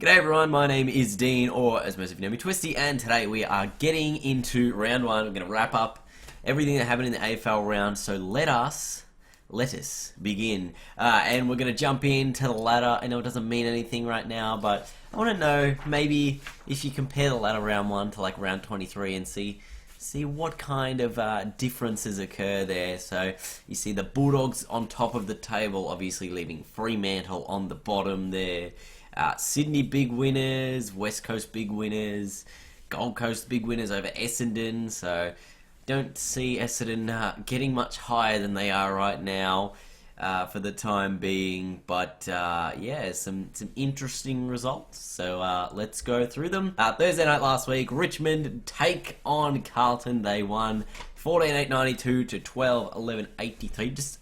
G'day everyone, my name is Dean, or as most of you know me, Twisty, and today we are getting into round one. We're going to wrap up everything that happened in the AFL round, so let us begin. And we're going to jump into the ladder. I know it doesn't mean anything right now, but I want to know maybe if you compare the ladder round one to like round 23 and see what kind of differences occur there. So you see the Bulldogs on top of the table, obviously leaving Fremantle on the bottom there. Sydney big winners, West Coast big winners, Gold Coast big winners over Essendon. So don't see Essendon getting much higher than they are right now for the time being. But yeah, some interesting results. So let's go through them. Thursday night last week, Richmond take on Carlton. They won 14-8-92 to 12-11-83. Just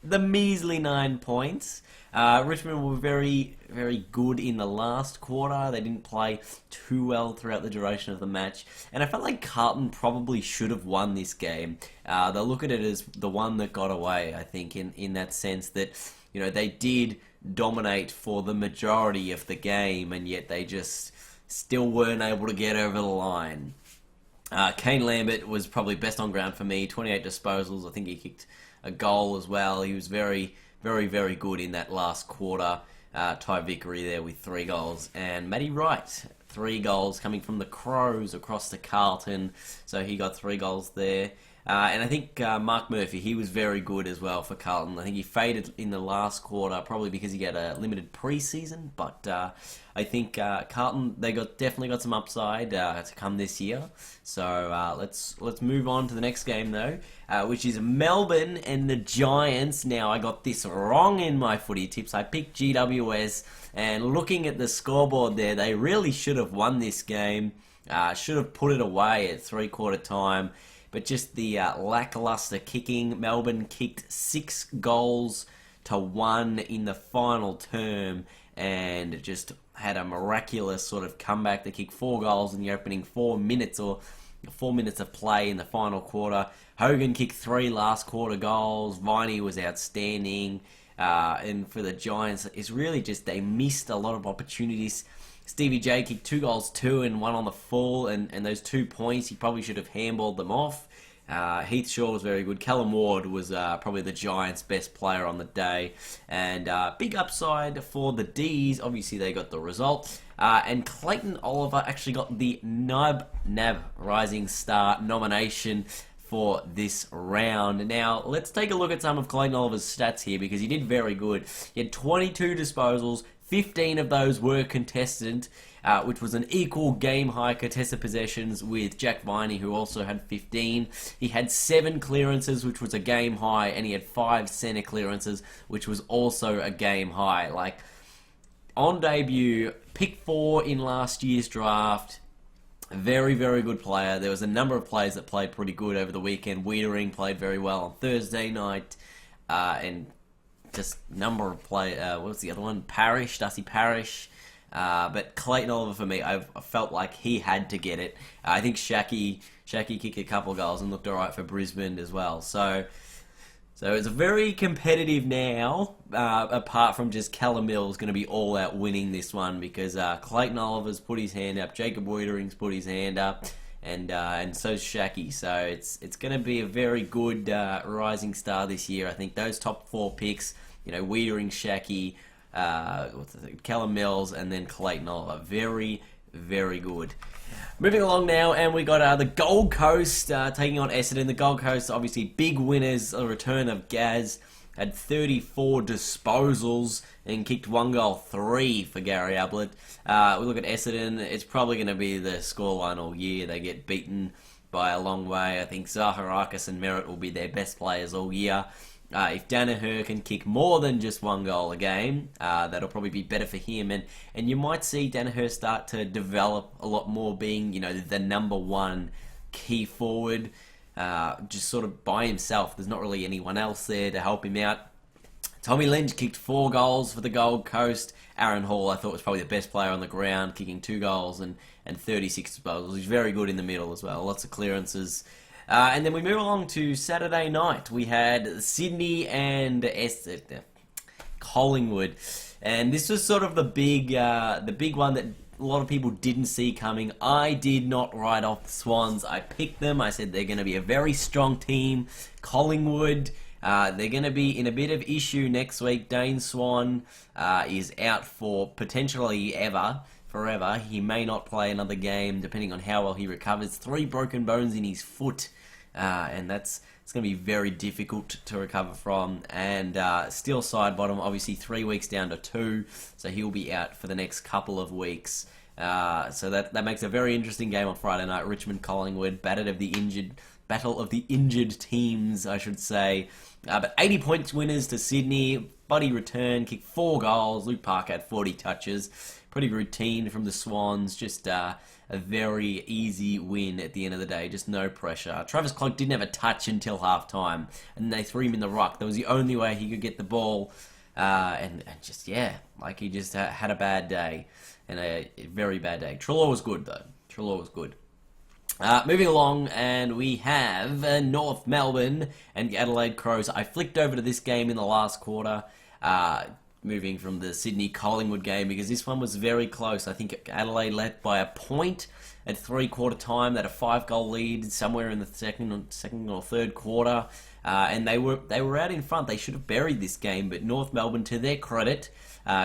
the measly 9 points. Richmond were very, very good in the last quarter. They didn't play too well throughout the duration of the match. And I felt like Carlton probably should have won this game. They'll look at it as the one that got away, I think, in that sense that, you know, they did dominate for the majority of the game, and yet they just still weren't able to get over the line. Kane Lambert was probably best on ground for me, 28 disposals. I think he kicked a goal as well. He was very, very good in that last quarter. Ty Vickery there with 3 goals. And Matty Wright, 3 goals coming from the Crows across to Carlton. So he got 3 goals there. And I think Mark Murphy, he was very good as well for Carlton. I think he faded in the last quarter, probably because he had a limited pre-season. But I think Carlton, they definitely got some upside to come this year. So let's move on to the next game though, which is Melbourne and the Giants. Now I got this wrong in my footy tips. I picked GWS, and looking at the scoreboard there, they really should have won this game. Should have put it away at 3/4 time. But just the lackluster kicking. Melbourne kicked 6 goals to 1 in the final term and just had a miraculous sort of comeback. They kicked 4 goals in the opening 4 minutes, or 4 minutes of play in the final quarter. Hogan kicked 3 last quarter goals. Viney was outstanding. And for the Giants, it's really just they missed a lot of opportunities. Stevie J kicked 2 goals too, and 1 on the full, and those 2 points, he probably should have handballed them off. Heath Shaw was very good. Callum Ward was probably the Giants' best player on the day. And big upside for the D's. Obviously, they got the result. And Clayton Oliver actually got the NAB Rising Star nomination for this round. Now, let's take a look at some of Clayton Oliver's stats here, because he did very good. He had 22 disposals. 15 of those were contested, which was an equal game-high contested possessions with Jack Viney, who also had 15. He had 7 clearances, which was a game-high, and he had 5 centre clearances, which was also a game-high. Like, on debut, pick 4 in last year's draft. Very, very good player. There was a number of players that played pretty good over the weekend. Wiedering played very well on Thursday night, and just number of play. What was the other one? Darcy Parish. But Clayton Oliver for me, I felt like he had to get it. I think Shaki kicked a couple of goals and looked alright for Brisbane as well. So it's very competitive now. Apart from just Callum Mills going to be all out winning this one, because Clayton Oliver's put his hand up, Jacob Wiedering's put his hand up, and so's Shaki. So it's going to be a very good rising star this year. I think those top 4 picks, you know, Wiedering, Shaki, Callum Mills, and then Clayton Oliver, very, very good. Moving along now, and we got the Gold Coast taking on Essendon. The Gold Coast, obviously big winners. A return of Gaz, had 34 disposals and kicked 1 goal, 3 for Gary Ablett. We look at Essendon, it's probably going to be the scoreline all year. They get beaten by a long way. I think Zaharakis and Merritt will be their best players all year. If Danaher can kick more than just 1 goal a game, that'll probably be better for him. And you might see Danaher start to develop a lot more, being, you know, the number 1 key forward, just sort of by himself. There's not really anyone else there to help him out. Tommy Lynch kicked 4 goals for the Gold Coast. Aaron Hall, I thought, was probably the best player on the ground, kicking 2 goals and 36 disposals. He's very good in the middle as well. Lots of clearances. And then we move along to Saturday night. We had Sydney and Collingwood. And this was sort of the big one that a lot of people didn't see coming. I did not write off the Swans. I picked them. I said they're going to be a very strong team. Collingwood, they're going to be in a bit of issue next week. Dane Swan is out for potentially forever. He may not play another game depending on how well he recovers. 3 broken bones in his foot, and it's going to be very difficult to recover from. And still side bottom, obviously 3 weeks down to 2, so he'll be out for the next couple of weeks. So that makes a very interesting game on Friday night. Richmond Collingwood, battle of the injured teams, I should say. But 80 points winners to Sydney. Buddy returned, kicked 4 goals. Luke Park had 40 touches. Pretty routine from the Swans. Just a very easy win at the end of the day. Just no pressure. Travis Cloke didn't have a touch until half-time, and they threw him in the ruck. That was the only way he could get the ball. And just, he just had a bad day. And a very bad day. Treloar was good, though. Treloar was good. Moving along, and we have North Melbourne and Adelaide Crows. I flicked over to this game in the last quarter, moving from the Sydney Collingwood game, because this one was very close. I think Adelaide led by a point at 3/4 time. They had a 5-goal lead somewhere in the second or third quarter, and they were out in front. They should have buried this game, but North Melbourne, to their credit,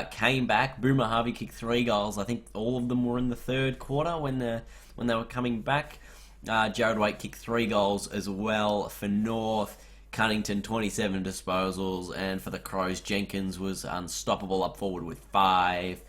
came back. Boomer Harvey kicked 3 goals. I think all of them were in the third quarter when they were coming back. Jared Waite kicked 3 goals as well for North. Cunnington, 27 disposals. And for the Crows, Jenkins was unstoppable up forward with 5.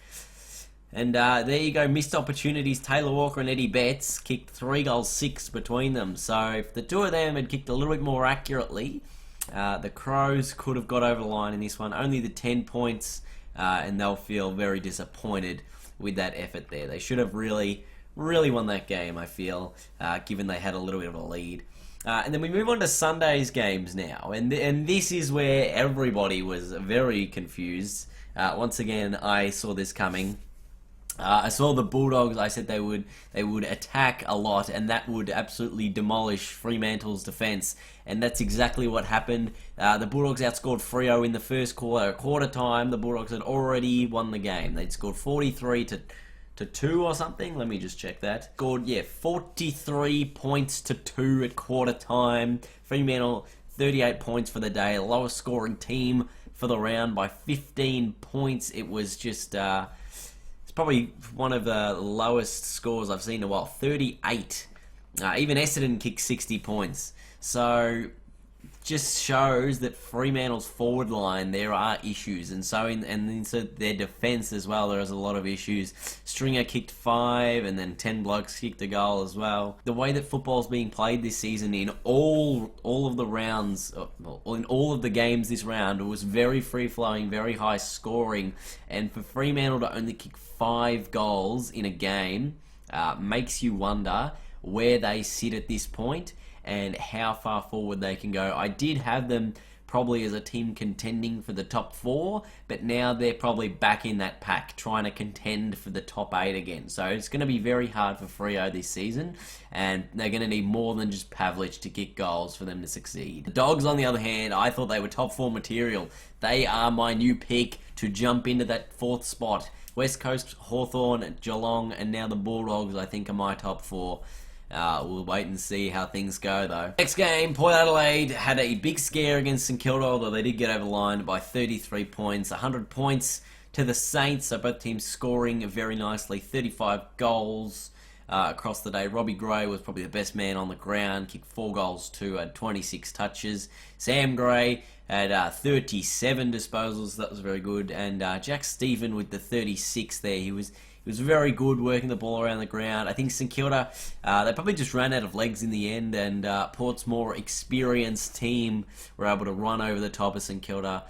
And there you go, missed opportunities. Taylor Walker and Eddie Betts kicked 3 goals, 6 between them. So if the two of them had kicked a little bit more accurately, the Crows could have got over the line in this one. Only the 10 points, and they'll feel very disappointed with that effort there. They should have really won that game, I feel, given they had a little bit of a lead. And then we move on to Sunday's games now, and this is where everybody was very confused. Once again, I saw this coming. I saw the Bulldogs. I said they would attack a lot, and that would absolutely demolish Fremantle's defence, and that's exactly what happened. The Bulldogs outscored Freo in the first quarter. At quarter time, the Bulldogs had already won the game. They'd scored 43 to 2 or something. Let me just check that. Scored 43 points to 2 at quarter time. Fremantle 38 points for the day. Lowest scoring team for the round by 15 points. It was just it's probably one of the lowest scores I've seen in a while. 38. Even Essendon kicked 60 points. So just shows that Fremantle's forward line, there are issues, and so so their defence as well, there is a lot of issues. Stringer kicked 5, and then 10 blokes kicked a goal as well. The way that football's being played this season in all of the rounds, in all of the games this round, it was very free-flowing, very high scoring, and for Fremantle to only kick 5 goals in a game makes you wonder where they sit at this point and how far forward they can go. I did have them probably as a team contending for the top 4, but now they're probably back in that pack trying to contend for the top 8 again. So it's going to be very hard for Freo this season, and they're going to need more than just Pavlich to kick goals for them to succeed. The Dogs, on the other hand, I thought they were top 4 material. They are my new pick to jump into that 4th spot. West Coast, Hawthorn, Geelong, and now the Bulldogs, I think, are my top 4. We'll wait and see how things go, though. Next game, Port Adelaide had a big scare against St Kilda, although they did get over the line by 33 points. 100 points to the Saints, so both teams scoring very nicely. 35 goals across the day. Robbie Gray was probably the best man on the ground. Kicked 4 goals, 2 had 26 touches. Sam Gray had 37 disposals. That was very good. And Jack Stephen with the 36 there. He was very good working the ball around the ground. I think St Kilda, they probably just ran out of legs in the end, and Port's more experienced team were able to run over the top of St Kilda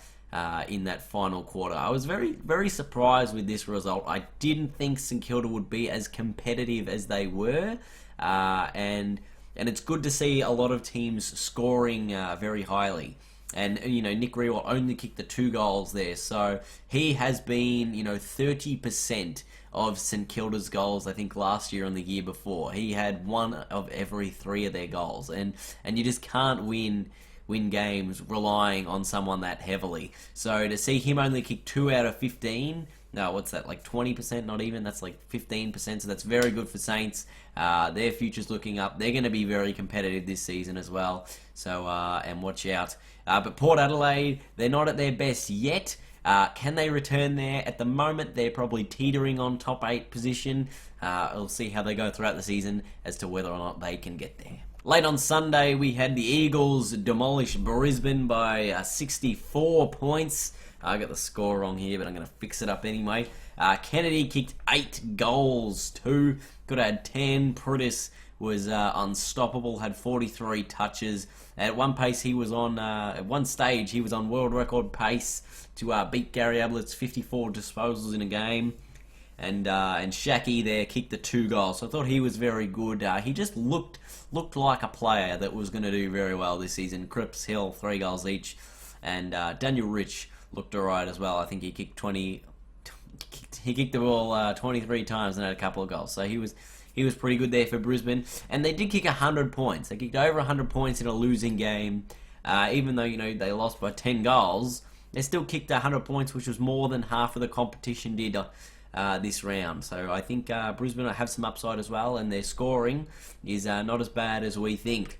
in that final quarter. I was very, very surprised with this result. I didn't think St Kilda would be as competitive as they were, and it's good to see a lot of teams scoring very highly. And, Nick Riewoldt only kicked the 2 goals there, so he has been, 30% of St Kilda's goals, I think, last year and the year before. He had 1 of every 3 of their goals, and you just can't win win games relying on someone that heavily. So to see him only kick 2 out of 15, no, what's that, like 20%, not even, that's like 15%, so that's very good for Saints. Their future's looking up. They're going to be very competitive this season as well, so, and watch out. But Port Adelaide, they're not at their best yet. Can they return there? At the moment, they're probably teetering on top 8 position. We'll see how they go throughout the season as to whether or not they can get there. Late on Sunday, we had the Eagles demolish Brisbane by 64 points. I got the score wrong here, but I'm going to fix it up anyway. Kennedy kicked 8 goals, 2. Could have had 10. Prudis was unstoppable, had 43 touches. At one pace, he was on, at one stage, he was on world record pace to beat Gary Ablett's 54 disposals in a game. And Shaki there kicked the 2 goals. So I thought he was very good. He just looked like a player that was going to do very well this season. Cripps, Hill, 3 goals each. And Daniel Rich looked alright as well. I think he kicked he kicked the ball 23 times and had a couple of goals. So he was pretty good there for Brisbane. And they did kick 100 points. They kicked over 100 points in a losing game. Even though, they lost by 10 goals, they still kicked 100 points, which was more than half of the competition did this round. So I think Brisbane have some upside as well, and their scoring is not as bad as we think.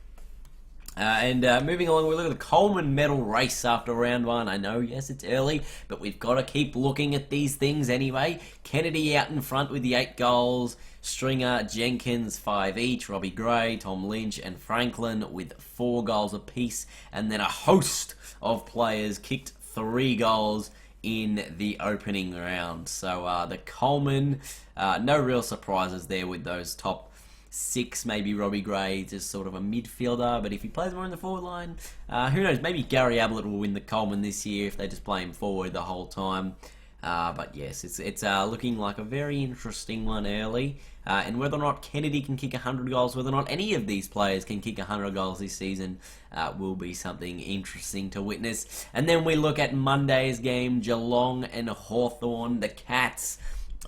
And moving along, we look at the Coleman medal race after round 1. I know, yes, it's early, but we've got to keep looking at these things anyway. Kennedy out in front with the 8 goals. Stringer, Jenkins, 5 each. Robbie Gray, Tom Lynch, and Franklin with 4 goals apiece. And then a host of players kicked 3 goals in the opening round. So the Coleman, no real surprises there with those top 6. Maybe Robbie Gray just sort of a midfielder, but if he plays more in the forward line, who knows, maybe Gary Ablett will win the Coleman this year if they just play him forward the whole time. But yes, it's looking like a very interesting one early. And whether or not Kennedy can kick 100 goals, whether or not any of these players can kick 100 goals this season, will be something interesting to witness. And then we look at Monday's game, Geelong and Hawthorn, the Cats.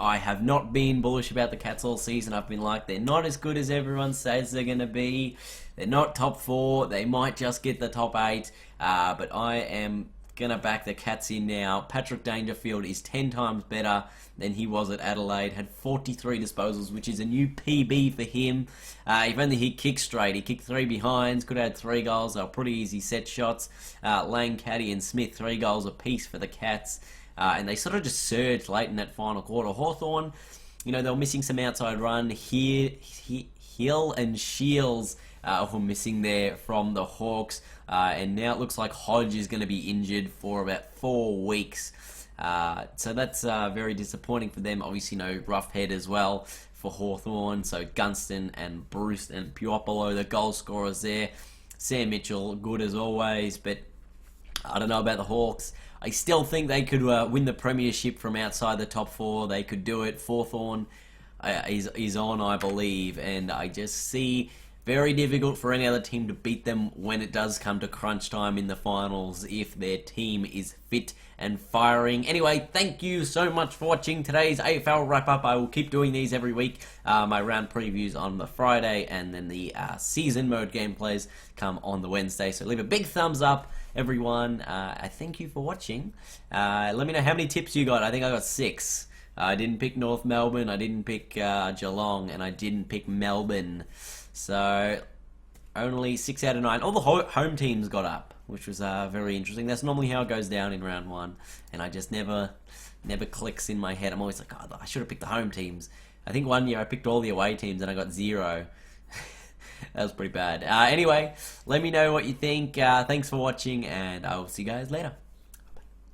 I have not been bullish about the Cats all season. I've been like, they're not as good as everyone says they're going to be. They're not top 4. They might just get the top 8. But I am going to back the Cats in now. Patrick Dangerfield is 10 times better than he was at Adelaide. Had 43 disposals, which is a new PB for him. If only he kicked straight. He kicked 3 behinds, could have had 3 goals. They were pretty easy set shots. Lang, Caddy and Smith, 3 goals apiece for the Cats. And they sort of just surged late in that final quarter. Hawthorn, they were missing some outside run. Hill and Shields were missing there from the Hawks. And now it looks like Hodge is going to be injured for about 4 weeks. So that's very disappointing for them. Obviously, Roughhead as well for Hawthorn. So Gunston and Bruce and Puopolo, the goal scorers there. Sam Mitchell, good as always. But I don't know about the Hawks. I still think they could win the premiership from outside the top 4. They could do it. Hawthorn is on, I believe. And I just see very difficult for any other team to beat them when it does come to crunch time in the finals if their team is fit and firing. Anyway, thank you so much for watching today's AFL wrap-up. I will keep doing these every week. My round previews on the Friday, and then the season mode gameplays come on the Wednesday. So leave a big thumbs up, everyone. I thank you for watching. Let me know how many tips you got. I think I got 6. I didn't pick North Melbourne, I didn't pick Geelong, and I didn't pick Melbourne. So only 6 out of 9. All the home teams got up, which was very interesting. That's normally how it goes down in round 1, and I just never clicks in my head. I'm always like, oh, I should have picked the home teams. I think one year I picked all the away teams and I got 0. That was pretty bad. Anyway, let me know what you think. Thanks for watching, and I will see you guys later.